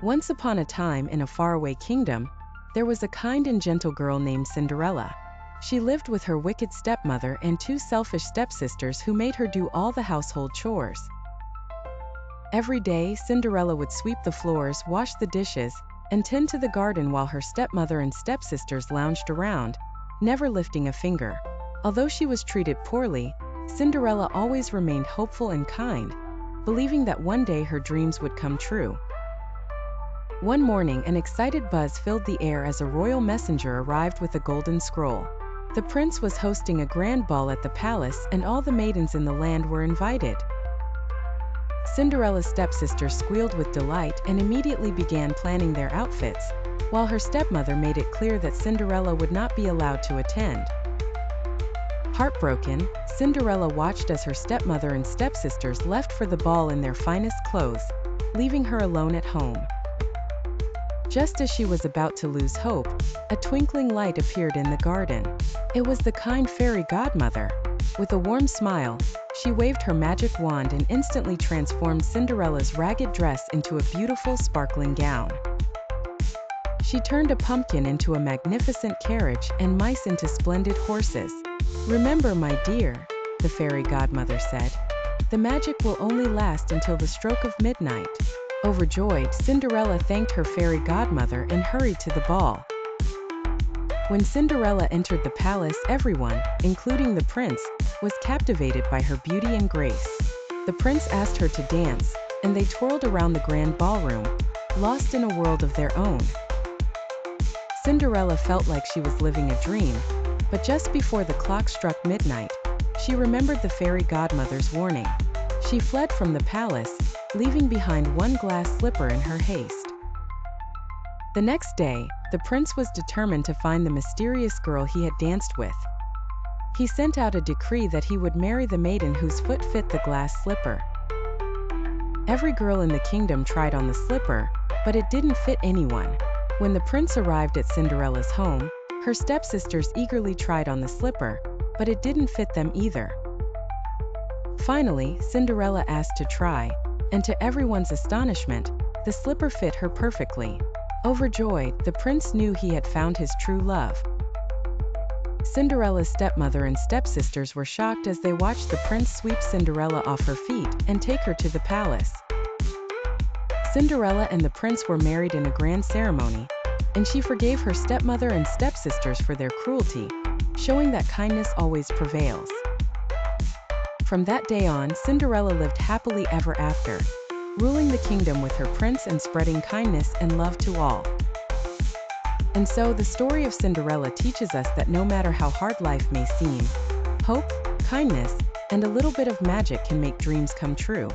Once upon a time in a faraway kingdom, there was a kind and gentle girl named Cinderella. She lived with her wicked stepmother and two selfish stepsisters who made her do all the household chores. Every day, Cinderella would sweep the floors, wash the dishes, and tend to the garden while her stepmother and stepsisters lounged around, never lifting a finger. Although she was treated poorly, Cinderella always remained hopeful and kind, believing that one day her dreams would come true. One morning, an excited buzz filled the air as a royal messenger arrived with a golden scroll. The prince was hosting a grand ball at the palace, and all the maidens in the land were invited. Cinderella's stepsisters squealed with delight and immediately began planning their outfits, while her stepmother made it clear that Cinderella would not be allowed to attend. Heartbroken, Cinderella watched as her stepmother and stepsisters left for the ball in their finest clothes, leaving her alone at home. Just as she was about to lose hope, a twinkling light appeared in the garden. It was the kind Fairy Godmother. With a warm smile, she waved her magic wand and instantly transformed Cinderella's ragged dress into a beautiful, sparkling gown. She turned a pumpkin into a magnificent carriage and mice into splendid horses. "Remember, my dear," the Fairy Godmother said, "the magic will only last until the stroke of midnight." Overjoyed, Cinderella thanked her Fairy Godmother and hurried to the ball. When Cinderella entered the palace, everyone, including the prince, was captivated by her beauty and grace. The prince asked her to dance, and they twirled around the grand ballroom, lost in a world of their own. Cinderella felt like she was living a dream, but just before the clock struck midnight, she remembered the Fairy Godmother's warning. She fled from the palace, leaving behind one glass slipper in her haste. The next day, the prince was determined to find the mysterious girl he had danced with. He sent out a decree that he would marry the maiden whose foot fit the glass slipper. Every girl in the kingdom tried on the slipper, but it didn't fit anyone. When the prince arrived at Cinderella's home, her stepsisters eagerly tried on the slipper, but it didn't fit them either. Finally, Cinderella asked to try, and to everyone's astonishment, the slipper fit her perfectly. Overjoyed, the prince knew he had found his true love. Cinderella's stepmother and stepsisters were shocked as they watched the prince sweep Cinderella off her feet and take her to the palace. Cinderella and the prince were married in a grand ceremony, and she forgave her stepmother and stepsisters for their cruelty, showing that kindness always prevails. From that day on, Cinderella lived happily ever after, ruling the kingdom with her prince and spreading kindness and love to all. And so the story of Cinderella teaches us that no matter how hard life may seem, hope, kindness, and a little bit of magic can make dreams come true.